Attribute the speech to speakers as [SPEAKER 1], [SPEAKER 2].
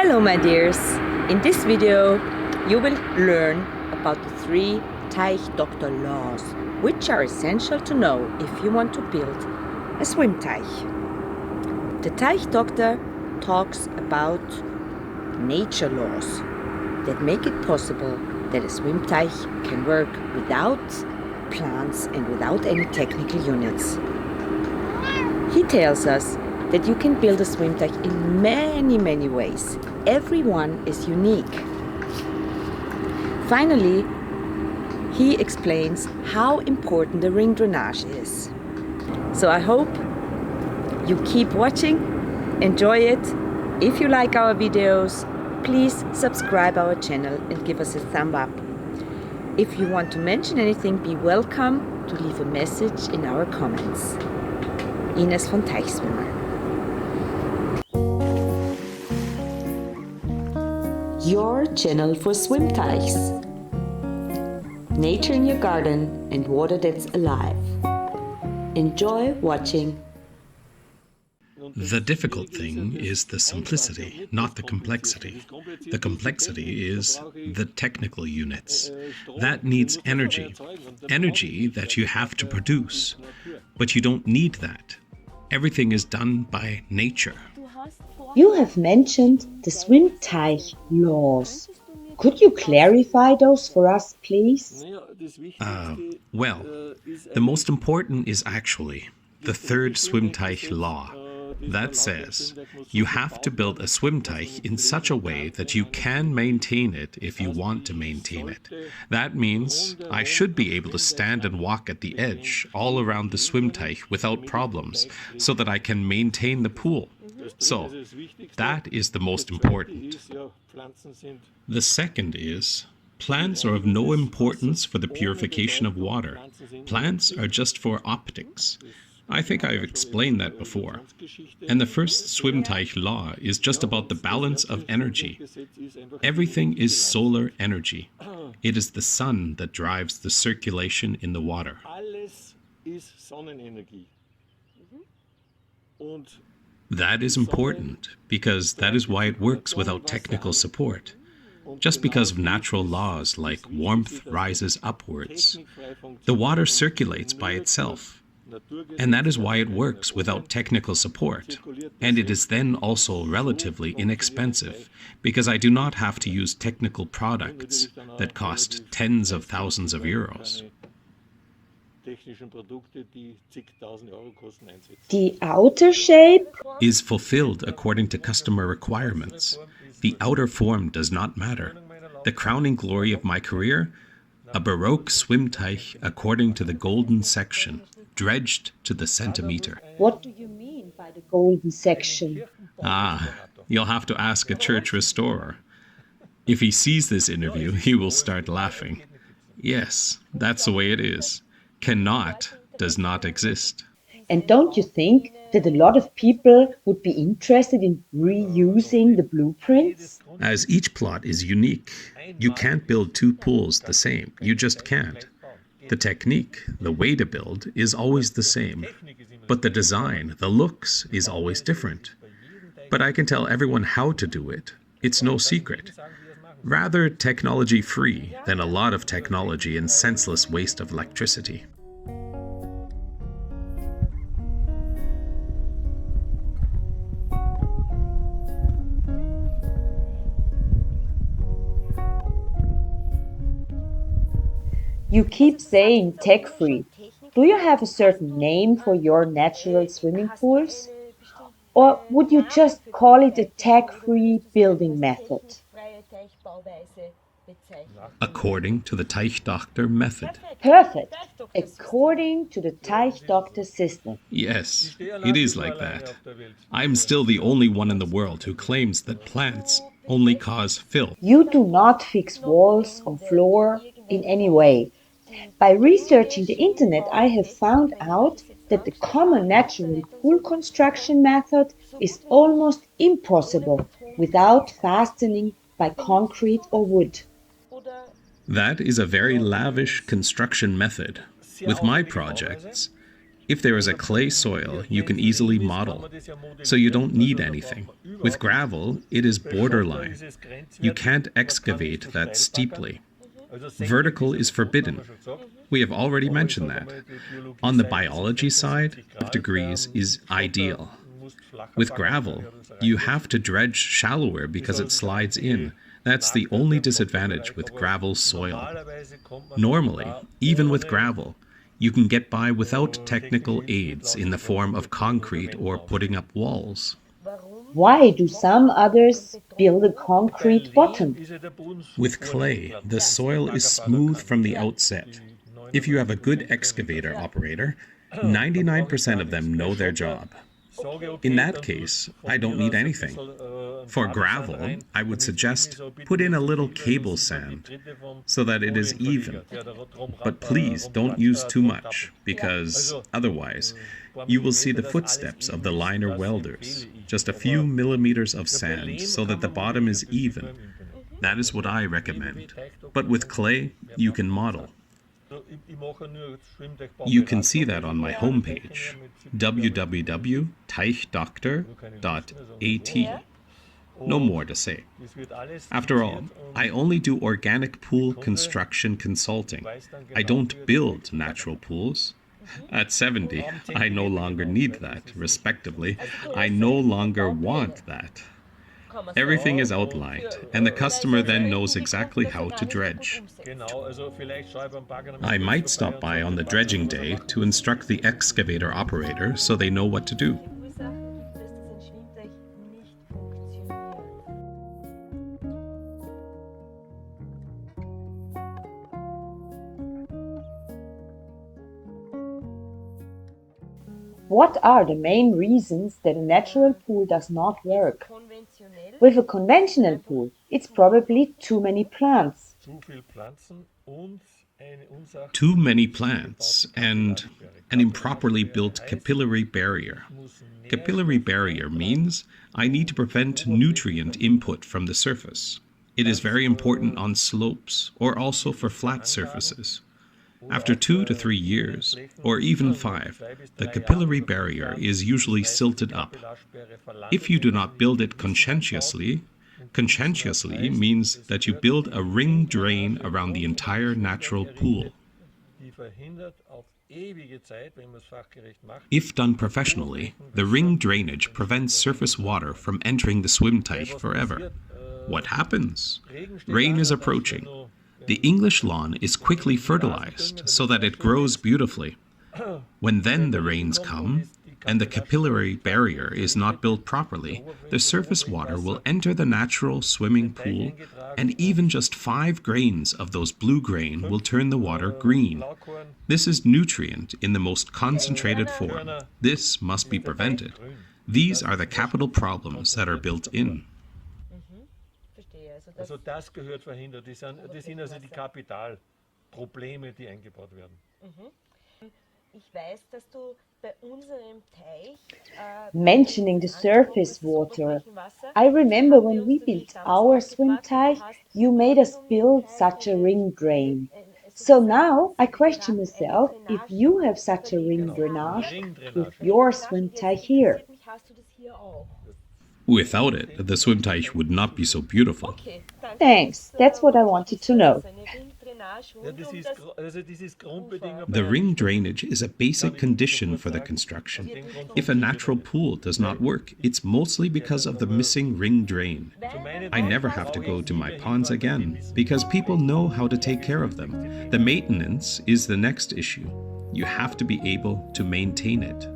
[SPEAKER 1] Hello my dears! In this video you will learn about the 3 Teichdoctor laws, which are essential to know if you want to build a schwimmteich. The Teichdoctor talks about nature laws that make it possible that a schwimmteich can work without plants and without any technical units. He tells us that you can build a schwimmteich in many ways. Every one is unique. Finally, he explains how important the ring drainage is. So I hope you keep watching, enjoy it. If you like our videos, please subscribe our channel and give us a thumb up. If you want to mention anything, be welcome to leave a message in our comments. Ines von TEICHSWIMMER. Your channel for swimteichs. Nature in your garden and water that's alive. Enjoy watching.
[SPEAKER 2] The difficult thing is the simplicity, not the complexity. The complexity is the technical units. That needs energy. Energy that you have to produce. But you don't need that. Everything is done by nature.
[SPEAKER 1] You have mentioned the schwimmteich laws. Could you clarify those for us, please?
[SPEAKER 2] Well, the most important is actually the 3rd schwimmteich law. That says you have to build a schwimmteich in such a way that you can maintain it if you want to maintain it. That means I should be able to stand and walk at the edge all around the schwimmteich without problems so that I can maintain the pool. So, that is the most important. The second is, plants are of no importance for the purification of water. Plants are just for optics. I think I've explained that before. And the 1st schwimmteich law is just about the balance of energy. Everything is solar energy. It is the sun that drives the circulation in the water. That is important because that is why it works without technical support. Just because of natural laws like warmth rises upwards, the water circulates by itself. And that is why it works without technical support. And it is then also relatively inexpensive, because I do not have to use technical products that cost tens of thousands of euros.
[SPEAKER 1] The outer shape
[SPEAKER 2] is fulfilled according to customer requirements. The outer form does not matter. The crowning glory of my career? A Baroque schwimmteich according to the golden section, dredged to the centimeter.
[SPEAKER 1] What do you mean by the golden section?
[SPEAKER 2] You'll have to ask a church restorer. If he sees this interview, he will start laughing. Yes, that's the way it is. Cannot does not exist.
[SPEAKER 1] And don't you think that a lot of people would be interested in reusing the blueprints?
[SPEAKER 2] As each plot is unique, you can't build 2 pools the same. You just can't. The technique, the way to build, is always the same. But the design, the looks, is always different. But I can tell everyone how to do it. It's no secret. Rather technology-free than a lot of technology and senseless waste of electricity.
[SPEAKER 1] You keep saying tech-free. Do you have a certain name for your natural swimming pools? Or would you just call it a tech-free building method?
[SPEAKER 2] According to the Teichdoctor-method.
[SPEAKER 1] Perfect. According to the Teichdoctor system.
[SPEAKER 2] Yes, it is like that. I'm still the only one in the world who claims that plants only cause filth.
[SPEAKER 1] You do not fix walls or floor in any way. By researching the internet, I have found out that the common natural pool construction method is almost impossible without fastening by concrete or wood.
[SPEAKER 2] That is a very lavish construction method. With my projects, If there is a clay soil, you can easily model, so you don't need anything. With gravel, it is borderline. You can't excavate that steeply. Vertical is forbidden. We have already mentioned that. On the biology side, 5 degrees is ideal. With gravel, you have to dredge shallower because it slides in. That's the only disadvantage with gravel soil. Normally, even with gravel, you can get by without technical aids in the form of concrete or putting up walls.
[SPEAKER 1] Why do some others build a concrete bottom?
[SPEAKER 2] With clay, the soil is smooth from the outset. If you have a good excavator operator, 99% of them know their job. In that case, I don't need anything. For gravel, I would suggest put in a little cable sand so that it is even. But please don't use too much, because otherwise you will see the footsteps of the liner welders. Just a few millimeters of sand so that the bottom is even. That is what I recommend. But with clay, you can model. You can see that on my homepage, www.Teichdoctor.at. No more to say. After all, I only do organic pool construction consulting. I don't build natural pools. At 70, I no longer need that, respectively. I no longer want that. Everything is outlined, and the customer then knows exactly how to dredge. I might stop by on the dredging day to instruct the excavator operator so they know what to do.
[SPEAKER 1] What are the main reasons that a natural pool does not work? With a conventional pool, it's probably too many plants.
[SPEAKER 2] Too many plants and an improperly built capillary barrier. Capillary barrier means I need to prevent nutrient input from the surface. It is very important on slopes or also for flat surfaces. After 2 to 3 years, or even 5, the capillary barrier is usually silted up. If you do not build it conscientiously means that you build a ring drain around the entire natural pool. If done professionally, the ring drainage prevents surface water from entering the schwimmteich forever. What happens? Rain is approaching. The English lawn is quickly fertilized so that it grows beautifully. When then the rains come, and the capillary barrier is not built properly, the surface water will enter the natural swimming pool, and even just 5 grains of those blue grain will turn the water green. This is nutrient in the most concentrated form. This must be prevented. These are the capital problems that are built in.
[SPEAKER 3] Also das gehört verhindert. Das sind also die Kapitalprobleme, die eingebaut werden.
[SPEAKER 1] Mentioning the surface water, I remember when we built our swim-teich, you made us build such a ring drain. So now I question myself if you have such a ring drainage with your swim-teich here.
[SPEAKER 2] Without it, the schwimmteich would not be so beautiful.
[SPEAKER 1] Thanks, that's what I wanted to know.
[SPEAKER 2] The ring drainage is a basic condition for the construction. If a natural pool does not work, it's mostly because of the missing ring drain. I never have to go to my ponds again, because people know how to take care of them. The maintenance is the next issue. You have to be able to maintain it.